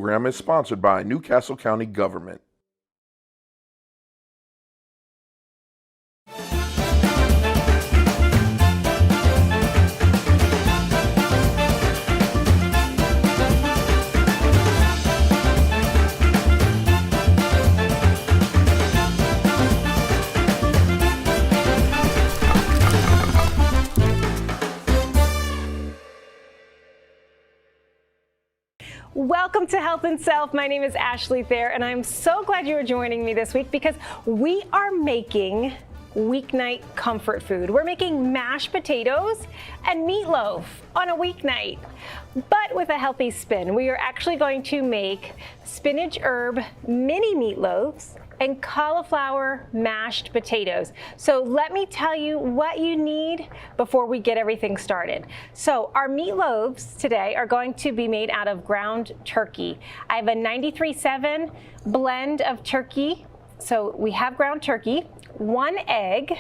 program is sponsored by Newcastle County Government. Welcome to Health and Self. My name is Ashley Thayer, and I'm so glad you are joining me this week because we are making weeknight comfort food. We're making mashed potatoes and meatloaf on a weeknight, but with a healthy spin. We are actually going to make spinach herb mini meatloaves and cauliflower mashed potatoes. So let me tell you what you need before we get everything started. So our meatloaves today are going to be made out of ground turkey. I have a 93.7 blend of turkey. So we have ground turkey, 1 egg,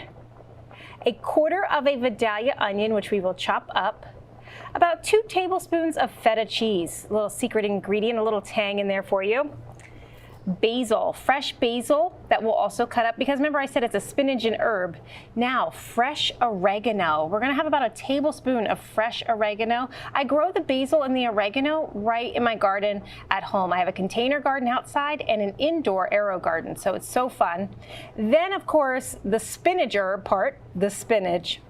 a quarter of a Vidalia onion, which we will chop up, about 2 tablespoons of feta cheese, a little secret ingredient, a little tang in there for you. Basil, fresh basil that we'll also cut up because remember I said it's a spinach and herb. Now, fresh oregano. We're gonna have about a tablespoon of fresh oregano. I grow the basil and the oregano right in my garden at home. I have a container garden outside and an indoor aero garden, so it's so fun. Then, of course, the spinach herb part, the spinach.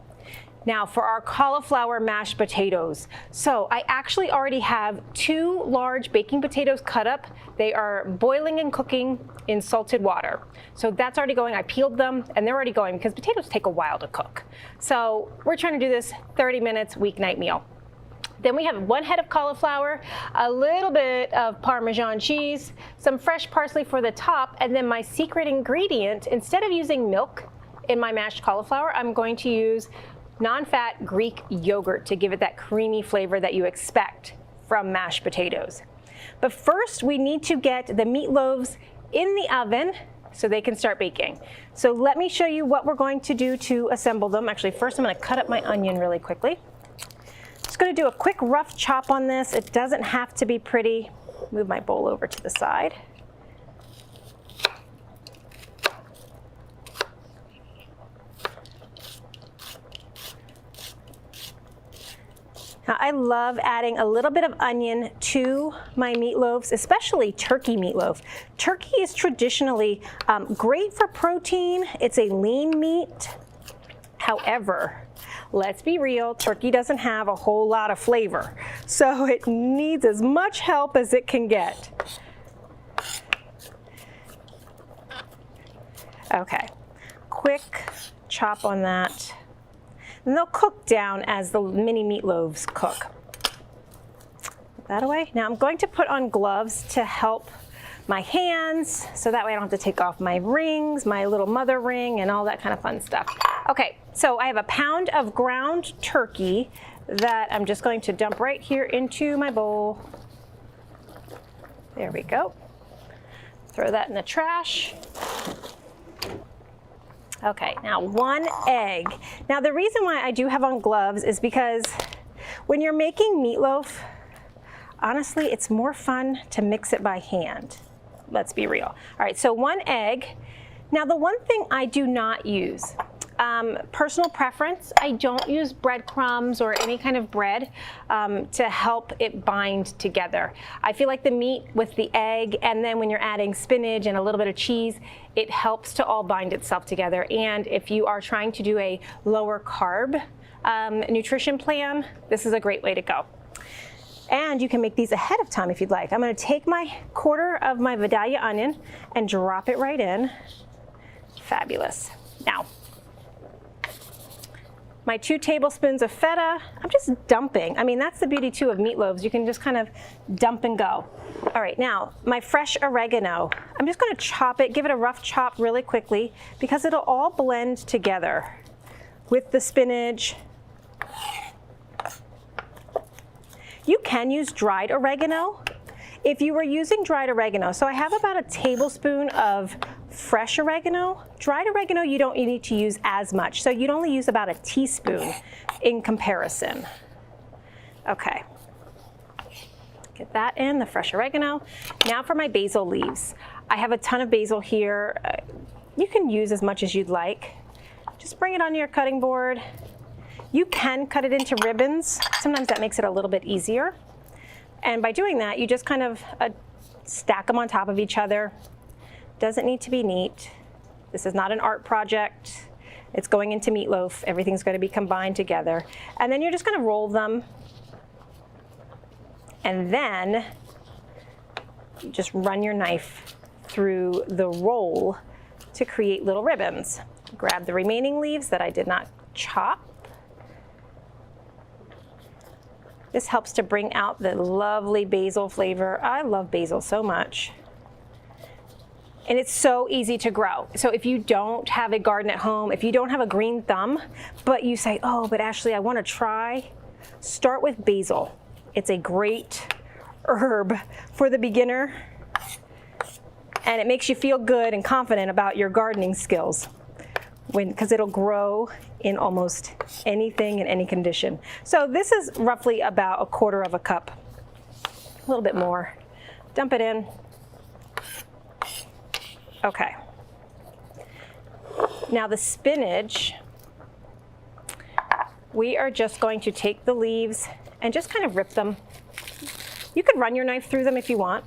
Now for our cauliflower mashed potatoes. So I actually already have 2 large baking potatoes cut up. They are boiling and cooking in salted water. So that's already going. I peeled them and they're already going because potatoes take a while to cook. So we're trying to do this 30 minutes weeknight meal. Then we have 1 head of cauliflower, a little bit of Parmesan cheese, some fresh parsley for the top, and then my secret ingredient, instead of using milk in my mashed cauliflower, I'm going to use non-fat Greek yogurt to give it that creamy flavor that you expect from mashed potatoes. But first we need to get the meatloaves in the oven so they can start baking. So let me show you what we're going to do to assemble them. Actually, first I'm going to cut up my onion really quickly. Just going to do a quick rough chop on this. It doesn't have to be pretty. Move my bowl over to the side. Now, I love adding a little bit of onion to my meatloaves, especially turkey meatloaf. Turkey is traditionally great for protein. It's a lean meat. However, let's be real, turkey doesn't have a whole lot of flavor. So it needs as much help as it can get. Okay, quick chop on that. And they'll cook down as the mini meatloaves cook. Put that away. Now I'm going to put on gloves to help my hands, so that way I don't have to take off my rings, my little mother ring, and all that kind of fun stuff. Okay, so I have a pound of ground turkey that I'm just going to dump right here into my bowl. There we go. Throw that in the trash. Okay, now 1 egg. Now the reason why I do have on gloves is because when you're making meatloaf, honestly, it's more fun to mix it by hand. Let's be real. All right, so 1 egg. Now the one thing I do not use, personal preference, I don't use breadcrumbs or any kind of bread to help it bind together. I feel like the meat with the egg and then when you're adding spinach and a little bit of cheese, it helps to all bind itself together. And if you are trying to do a lower carb nutrition plan, this is a great way to go. And you can make these ahead of time if you'd like. I'm going to take my quarter of my Vidalia onion and drop it right in. Fabulous. Now, my 2 tablespoons of feta, I'm just dumping. I mean, that's the beauty too of meatloaves. You can just kind of dump and go. All right, now my fresh oregano. I'm just gonna chop it, give it a rough chop really quickly because it'll all blend together with the spinach. You can use dried oregano. If you were using dried oregano, so I have about a tablespoon of fresh oregano. Dried oregano, you don't need to use as much. So you'd only use about a teaspoon in comparison. Okay. Get that in, the fresh oregano. Now for my basil leaves. I have a ton of basil here. You can use as much as you'd like. Just bring it onto your cutting board. You can cut it into ribbons. Sometimes that makes it a little bit easier. And by doing that, you just kind of stack them on top of each other. Doesn't need to be neat. This is not an art project. It's going into meatloaf. Everything's going to be combined together. And then you're just going to roll them. And then you just run your knife through the roll to create little ribbons. Grab the remaining leaves that I did not chop. This helps to bring out the lovely basil flavor. I love basil so much. And it's so easy to grow. So if you don't have a garden at home, if you don't have a green thumb, but you say, oh, but Ashley, I want to try, start with basil. It's a great herb for the beginner, and it makes you feel good and confident about your gardening skills because it'll grow in almost anything in any condition. So this is roughly about 1/4 cup, a little bit more. Dump it in. Okay. Now the spinach, we are just going to take the leaves and just kind of rip them. You could run your knife through them if you want.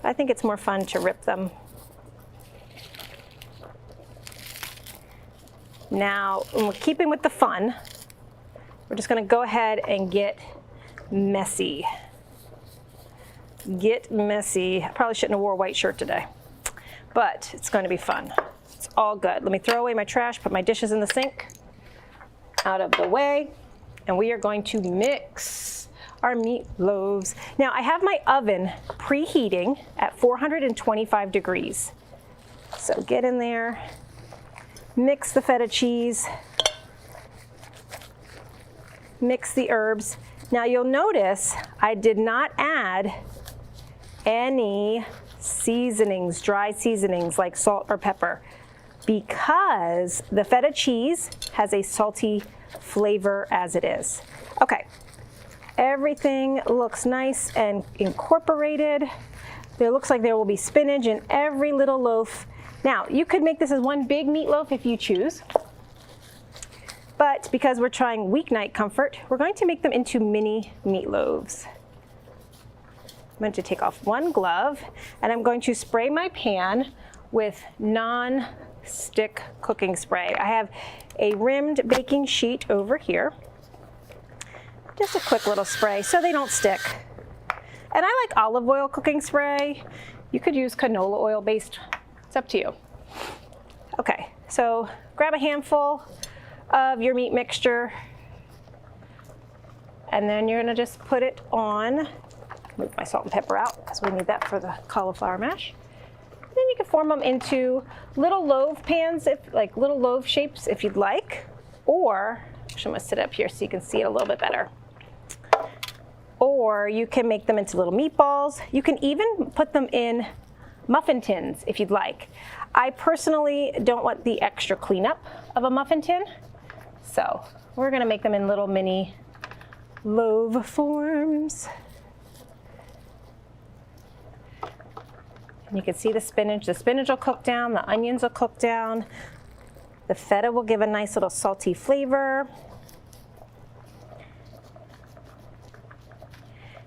I think it's more fun to rip them. Now, in keeping with the fun, we're just going to go ahead and get messy. Get messy. I probably shouldn't have wore a white shirt today, but it's going to be fun. It's all good. Let me throw away my trash, put my dishes in the sink, out of the way, and we are going to mix our meatloaves. Now, I have my oven preheating at 425 degrees. So get in there, mix the feta cheese, mix the herbs. Now you'll notice I did not add any seasonings, dry seasonings like salt or pepper, because the feta cheese has a salty flavor as it is. Okay, everything looks nice and incorporated. There looks like there will be spinach in every little loaf. Now, you could make this as one big meatloaf if you choose, but because we're trying weeknight comfort, we're going to make them into mini meatloaves. I'm going to take off one glove, and I'm going to spray my pan with non-stick cooking spray. I have a rimmed baking sheet over here. Just a quick little spray so they don't stick. And I like olive oil cooking spray. You could use canola oil based. It's up to you. Okay, so grab a handful of your meat mixture, and then you're gonna just put it on. Move my salt and pepper out because we need that for the cauliflower mash. And then you can form them into little loaf pans, like little loaf shapes if you'd like, or actually I'm gonna sit up here so you can see it a little bit better. Or you can make them into little meatballs. You can even put them in muffin tins if you'd like. I personally don't want the extra cleanup of a muffin tin, so we're gonna make them in little mini loaf forms. And you can see the spinach. The spinach will cook down, the onions will cook down. The feta will give a nice little salty flavor.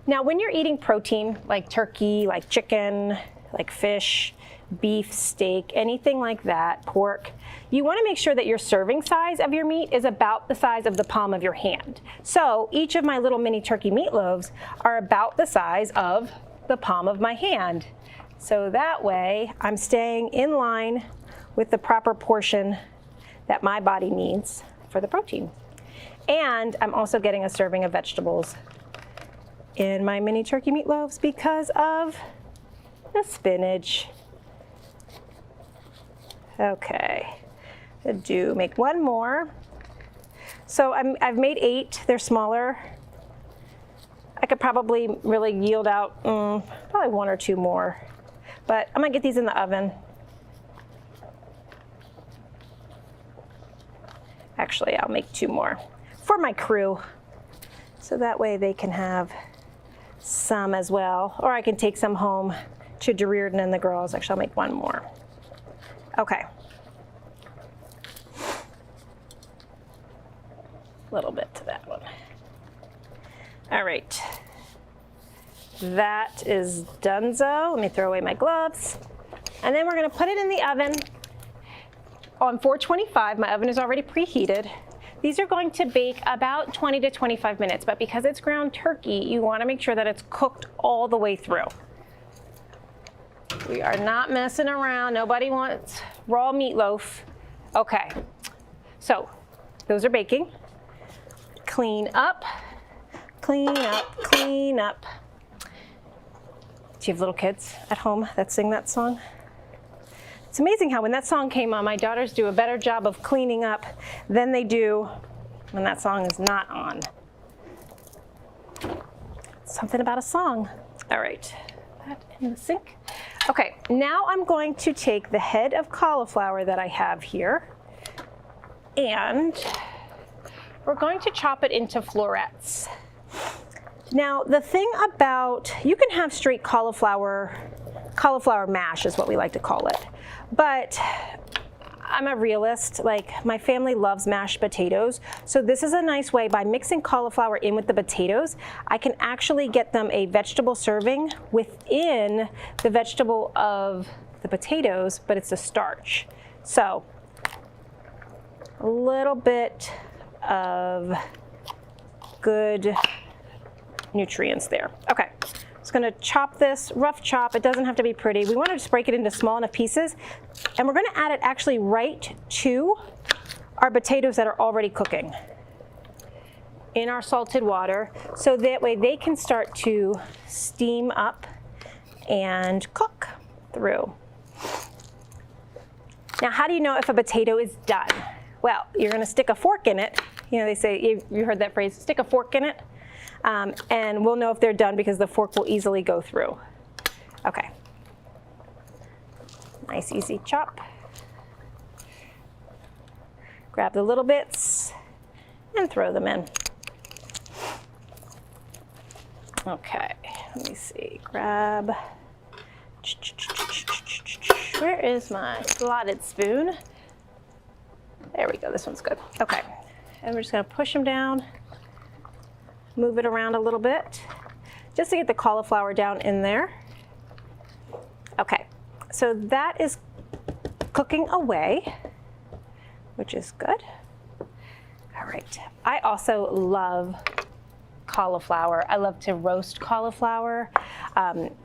Now, when you're eating protein, like turkey, like chicken, like fish, beef, steak, anything like that, pork, you want to make sure that your serving size of your meat is about the size of the palm of your hand. So each of my little mini turkey meatloaves are about the size of the palm of my hand. So that way I'm staying in line with the proper portion that my body needs for the protein. And I'm also getting a serving of vegetables in my mini turkey meatloaves because of the spinach. Okay, make one more. So I've made 8, they're smaller. I could probably really yield out probably 1 or 2 more, but I'm gonna get these in the oven. Actually, I'll make 2 more for my crew. So that way they can have some as well. Or I can take some home to Dereardon and the girls. Actually, I'll make one more. Okay. A little bit to that one. All right. That is donezo. Let me throw away my gloves. And then we're gonna put it in the oven on 425. My oven is already preheated. These are going to bake about 20 to 25 minutes, but because it's ground turkey, you wanna make sure that it's cooked all the way through. We are not messing around. Nobody wants raw meatloaf. Okay, so those are baking. Clean up, clean up, clean up. Do you have little kids at home that sing that song? It's amazing how when that song came on, my daughters do a better job of cleaning up than they do when that song is not on. Something about a song. All right, that in the sink. Okay, now I'm going to take the head of cauliflower that I have here, and we're going to chop it into florets. Now, the thing about, you can have straight cauliflower mash is what we like to call it. But I'm a realist, like my family loves mashed potatoes. So this is a nice way, by mixing cauliflower in with the potatoes, I can actually get them a vegetable serving within the vegetable of the potatoes, but it's a starch. So a little bit of good nutrients there. Okay, just gonna chop this, rough chop. It doesn't have to be pretty. We wanna just break it into small enough pieces, and we're gonna add it actually right to our potatoes that are already cooking in our salted water, so that way they can start to steam up and cook through. Now, how do you know if a potato is done? Well, you're gonna stick a fork in it. You know, they say, you heard that phrase, stick a fork in it. And we'll know if they're done because the fork will easily go through. Okay. Nice, easy chop. Grab the little bits and throw them in. Okay, let me see, grab, where is my slotted spoon? There we go, this one's good. Okay, and we're just gonna push them down. Move it around a little bit just to get the cauliflower down in there. Okay, so that is cooking away, which is good. All right, I also love cauliflower. I love to roast cauliflower.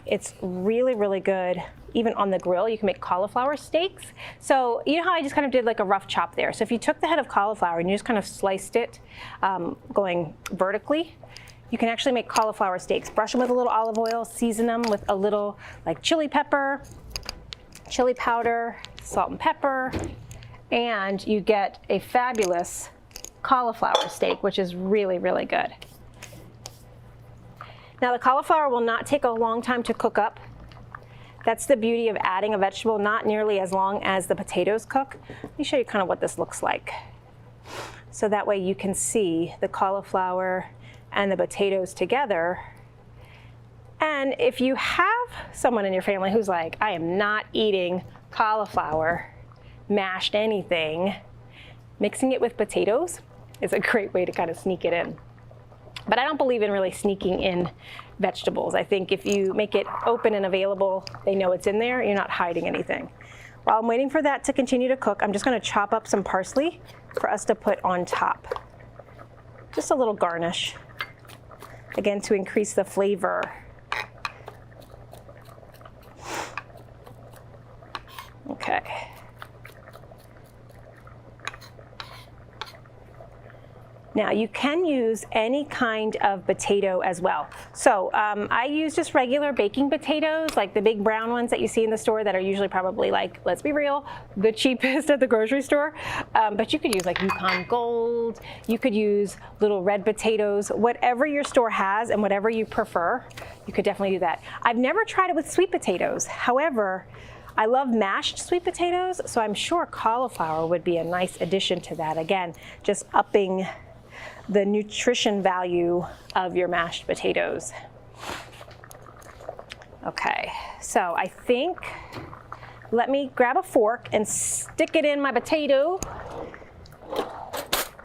It's really, really good. Even on the grill, you can make cauliflower steaks. So you know how I just kind of did like a rough chop there? So if you took the head of cauliflower and you just kind of sliced it going vertically, you can actually make cauliflower steaks. Brush them with a little olive oil, season them with a little like chili pepper, chili powder, salt and pepper, and you get a fabulous cauliflower steak, which is really, really good. Now the cauliflower will not take a long time to cook up. That's the beauty of adding a vegetable, not nearly as long as the potatoes cook. Let me show you kind of what this looks like. So that way you can see the cauliflower and the potatoes together. And if you have someone in your family who's like, I am not eating cauliflower, mashed anything, mixing it with potatoes is a great way to kind of sneak it in. But I don't believe in really sneaking in vegetables. I think if you make it open and available, they know it's in there, you're not hiding anything. While I'm waiting for that to continue to cook, I'm just gonna chop up some parsley for us to put on top. Just a little garnish, again, to increase the flavor. Okay. Now you can use any kind of potato as well. So I use just regular baking potatoes, like the big brown ones that you see in the store that are usually probably, like, let's be real, the cheapest at the grocery store. But you could use like Yukon Gold, you could use little red potatoes, whatever your store has and whatever you prefer, you could definitely do that. I've never tried it with sweet potatoes. However, I love mashed sweet potatoes, so I'm sure cauliflower would be a nice addition to that. Again, just upping the nutrition value of your mashed potatoes. Okay, so I think, let me grab a fork and stick it in my potato.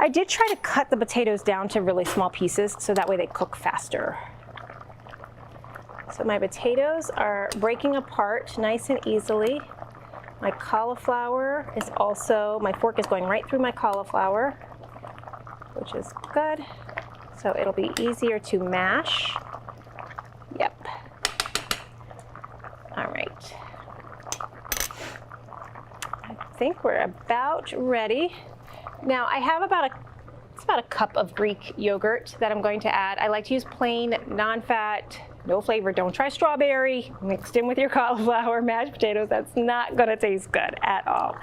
I did try to cut the potatoes down to really small pieces so that way they cook faster. So my potatoes are breaking apart nice and easily. My cauliflower is also, my fork is going right through my cauliflower, which is good. So it'll be easier to mash. Yep. All right. I think we're about ready. Now I have it's about a cup of Greek yogurt that I'm going to add. I like to use plain, non-fat, no flavor. Don't try strawberry mixed in with your cauliflower mashed potatoes. That's not gonna taste good at all.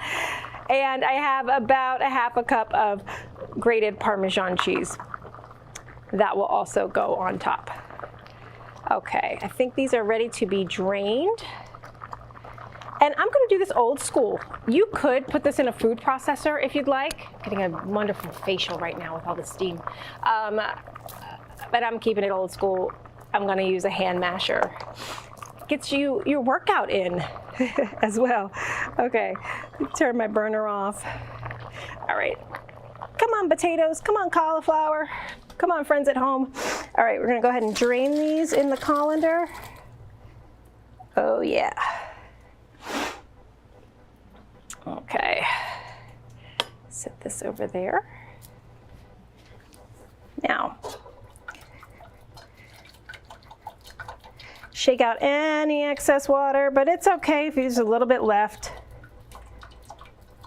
And I have about a half a cup of grated Parmesan cheese. That will also go on top. Okay, I think these are ready to be drained. And I'm gonna do this old school. You could put this in a food processor if you'd like. Getting a wonderful facial right now with all the steam. But I'm keeping it old school. I'm gonna use a hand masher. Gets you your workout in as well. Okay, turn my burner off. All right, come on potatoes, come on cauliflower. Come on friends at home. All right, we're gonna go ahead and drain these in the colander. Oh yeah. Okay, set this over there. Now, shake out any excess water, but it's okay if there's a little bit left.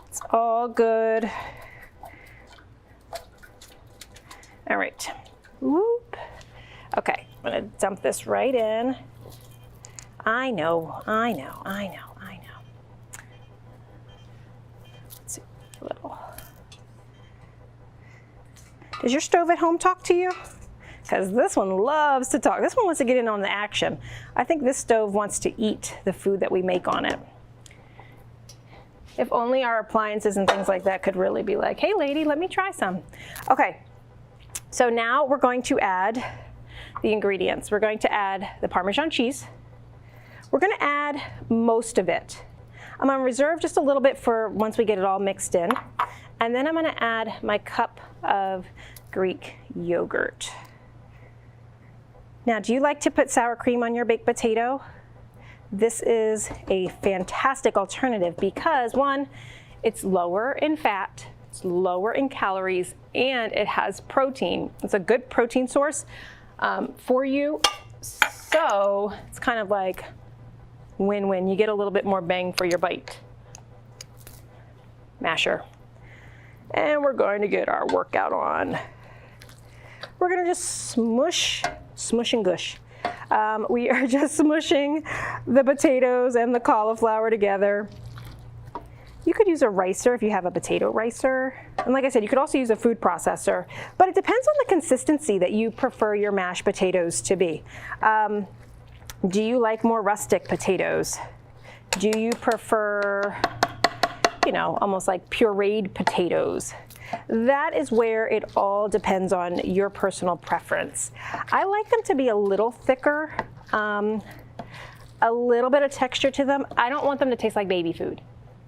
It's all good. All right, whoop. Okay, I'm gonna dump this right in. I know. Let's see, a little. Does your stove at home talk to you? Because this one loves to talk. This one wants to get in on the action. I think this stove wants to eat the food that we make on it. If only our appliances and things like that could really be like, hey lady, let me try some. Okay, so now we're going to add the ingredients. We're going to add the Parmesan cheese. We're gonna add most of it. I'm gonna reserve just a little bit for once we get it all mixed in. And then I'm gonna add my cup of Greek yogurt. Now, do you like to put sour cream on your baked potato? This is a fantastic alternative because one, it's lower in fat, it's lower in calories, and it has protein. It's a good protein source for you. So it's kind of like win-win. You get a little bit more bang for your bite. Masher. And we're going to get our workout on. We're gonna just smush and gush. We are just smushing the potatoes and the cauliflower together. You could use a ricer if you have a potato ricer. And like I said, you could also use a food processor, but it depends on the consistency that you prefer your mashed potatoes to be. Do you like more rustic potatoes? Do you prefer, you know, almost like pureed potatoes? That is where it all depends on your personal preference. I like them to be a little thicker, a little bit of texture to them. I don't want them to taste like baby food.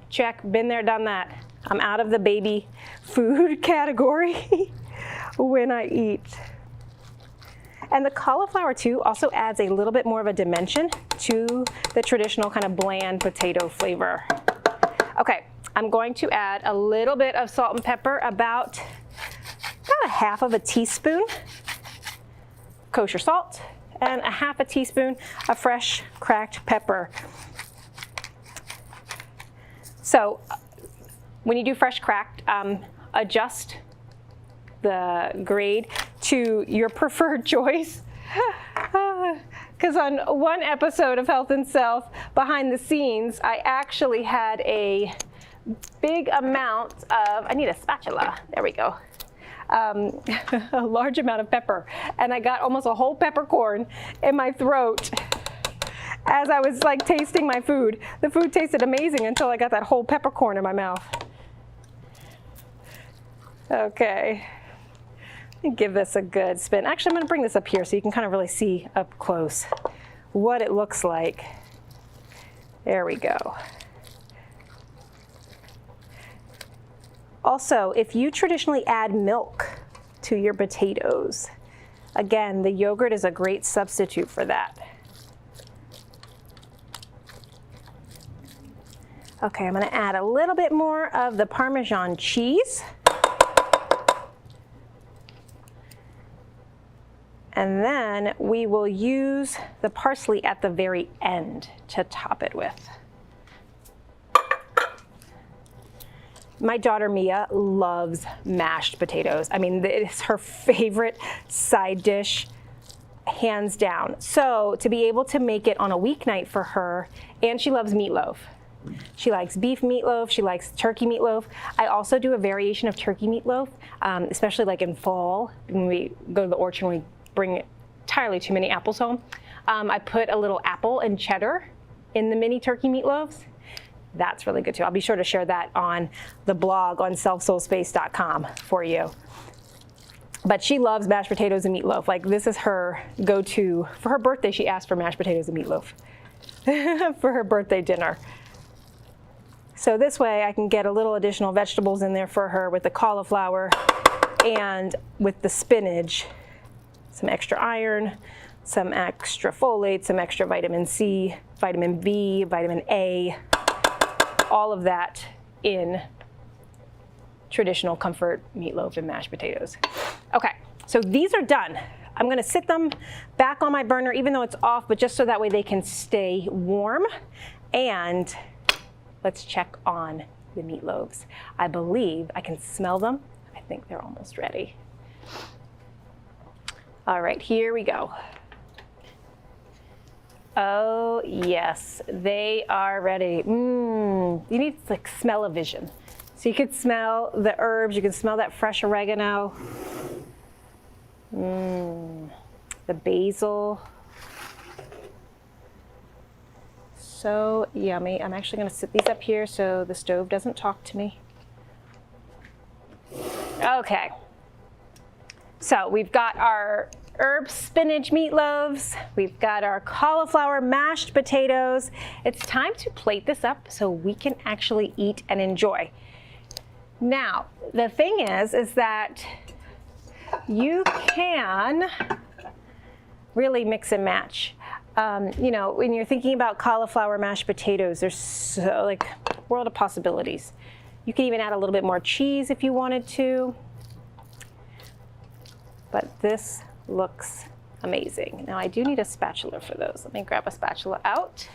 Check, been there, done that. I'm out of the baby food category when I eat. And the cauliflower too also adds a little bit more of a dimension to the traditional kind of bland potato flavor. Okay, I'm going to add a little bit of salt and pepper, about a half of a teaspoon kosher salt and a half a teaspoon of fresh cracked pepper. So when you do fresh cracked, adjust the grade to your preferred choice. Because on one episode of Health and Self, behind the scenes, I actually had a big amount of, I need a spatula, there we go, a large amount of pepper. And I got almost a whole peppercorn in my throat as I was like tasting my food. The food tasted amazing until I got that whole peppercorn in my mouth. Okay. Give this a good spin. Actually, I'm going to bring this up here so you can kind of really see up close what it looks like. There we go. Also, if you traditionally add milk to your potatoes, again, the yogurt is a great substitute for that. Okay, I'm going to add a little bit more of the Parmesan cheese. And then we will use the parsley at the very end to top it with. My daughter Mia loves mashed potatoes. I mean, it's her favorite side dish, hands down. So to be able to make it on a weeknight for her, and she loves meatloaf. She likes beef meatloaf, she likes turkey meatloaf. I also do a variation of turkey meatloaf, especially like in fall when we go to the orchard and we bring entirely too many apples home. I put a little apple and cheddar in the mini turkey meatloaves. That's really good too. I'll be sure to share that on the blog on selfsoulspace.com for you. But she loves mashed potatoes and meatloaf. Like, this is her go-to. For her birthday, she asked for mashed potatoes and meatloaf for her birthday dinner. So this way I can get a little additional vegetables in there for her with the cauliflower and with the spinach. Some extra iron, some extra folate, some extra vitamin C, vitamin B, vitamin A, all of that in traditional comfort meatloaf and mashed potatoes. Okay, so these are done. I'm gonna sit them back on my burner, even though it's off, but just so that way they can stay warm. And let's check on the meatloaves. I believe I can smell them. I think they're almost ready. All right, here we go. Oh yes, they are ready. You need like smell-o-vision. So you could smell the herbs, you can smell that fresh oregano. The basil. So yummy. I'm actually gonna sit these up here so the stove doesn't talk to me. Okay. So we've got our herb spinach meatloaves. We've got our cauliflower mashed potatoes. It's time to plate this up so we can actually eat and enjoy. Now, the thing is that you can really mix and match. You know, when you're thinking about cauliflower mashed potatoes, there's so, like, world of possibilities. You can even add a little bit more cheese if you wanted to. But this looks amazing. Now I do need a spatula for those. Let me grab a spatula out.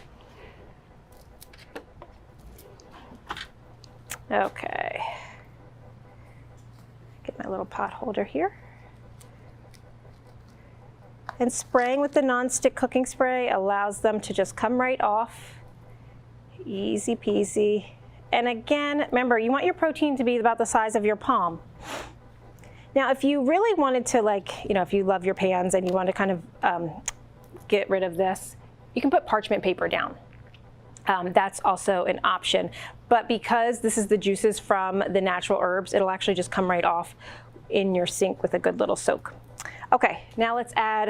Okay. Get my little pot holder here. And spraying with the non-stick cooking spray allows them to just come right off. Easy peasy. And again, remember, you want your protein to be about the size of your palm. Now, if you really wanted to, like, you know, if you love your pans and you want to kind of get rid of this, you can put parchment paper down. That's also an option. But because this is the juices from the natural herbs, it'll actually just come right off in your sink with a good little soak. Okay, now let's add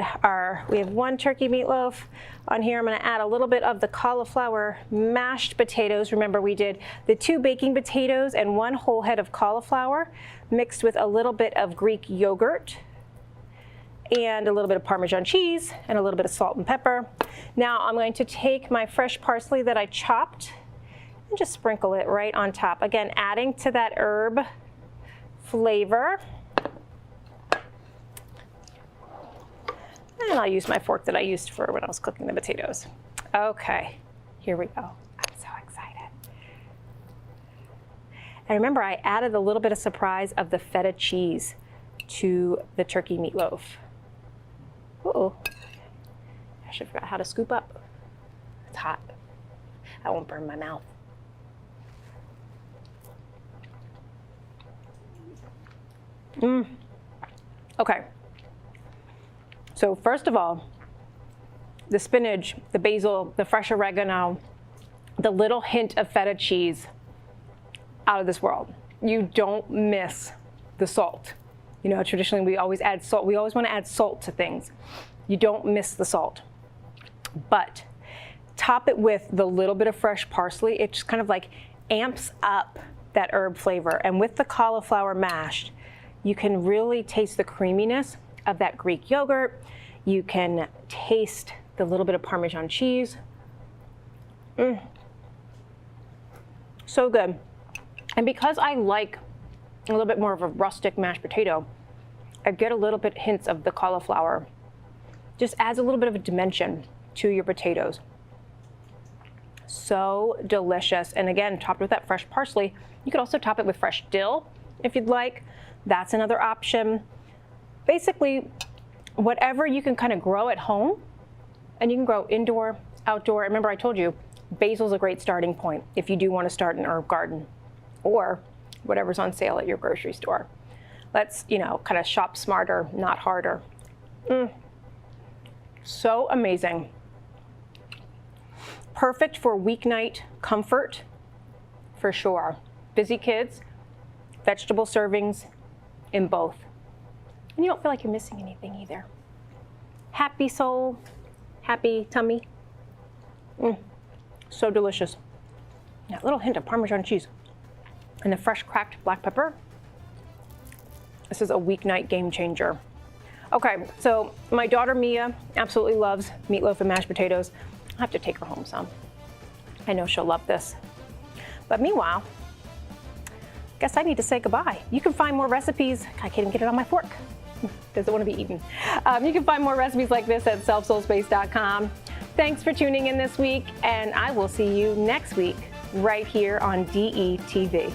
we have one turkey meatloaf on here. I'm gonna add a little bit of the cauliflower mashed potatoes. Remember, we did the 2 baking potatoes and 1 whole head of cauliflower mixed with a little bit of Greek yogurt and a little bit of Parmesan cheese and a little bit of salt and pepper. Now I'm going to take my fresh parsley that I chopped and just sprinkle it right on top. Again, adding to that herb flavor. And I'll use my fork that I used for when I was cooking the potatoes. Okay, here we go. I'm so excited. And remember, I added a little bit of surprise of the feta cheese to the turkey meatloaf. Uh-oh. I should forgot how to scoop up. It's hot. I won't burn my mouth. Okay. So first of all, the spinach, the basil, the fresh oregano, the little hint of feta cheese, out of this world. You don't miss the salt. You know, traditionally we always add salt. We always want to add salt to things. You don't miss the salt. But top it with the little bit of fresh parsley. It just kind of like amps up that herb flavor. And with the cauliflower mashed, you can really taste the creaminess of that Greek yogurt. You can taste the little bit of Parmesan cheese. So good. And because I like a little bit more of a rustic mashed potato, I get a little bit hints of the cauliflower. Just adds a little bit of a dimension to your potatoes. So delicious. And again, topped with that fresh parsley. You could also top it with fresh dill if you'd like. That's another option. Basically, whatever you can kind of grow at home, and you can grow indoor, outdoor. Remember, I told you, basil's a great starting point if you do want to start an herb garden, or whatever's on sale at your grocery store. Let's, you know, kind of shop smarter, not harder. So amazing. Perfect for weeknight comfort, for sure. Busy kids, vegetable servings in both. And you don't feel like you're missing anything either. Happy soul, happy tummy. So delicious. That little hint of Parmesan cheese and the fresh cracked black pepper. This is a weeknight game changer. Okay, so my daughter Mia absolutely loves meatloaf and mashed potatoes. I'll have to take her home some. I know she'll love this. But meanwhile, guess I need to say goodbye. You can find more recipes. I can't even get it on my fork. Doesn't want to be eaten. You can find more recipes like this at selfsoulspace.com. Thanks for tuning in this week, and I will see you next week right here on DETV.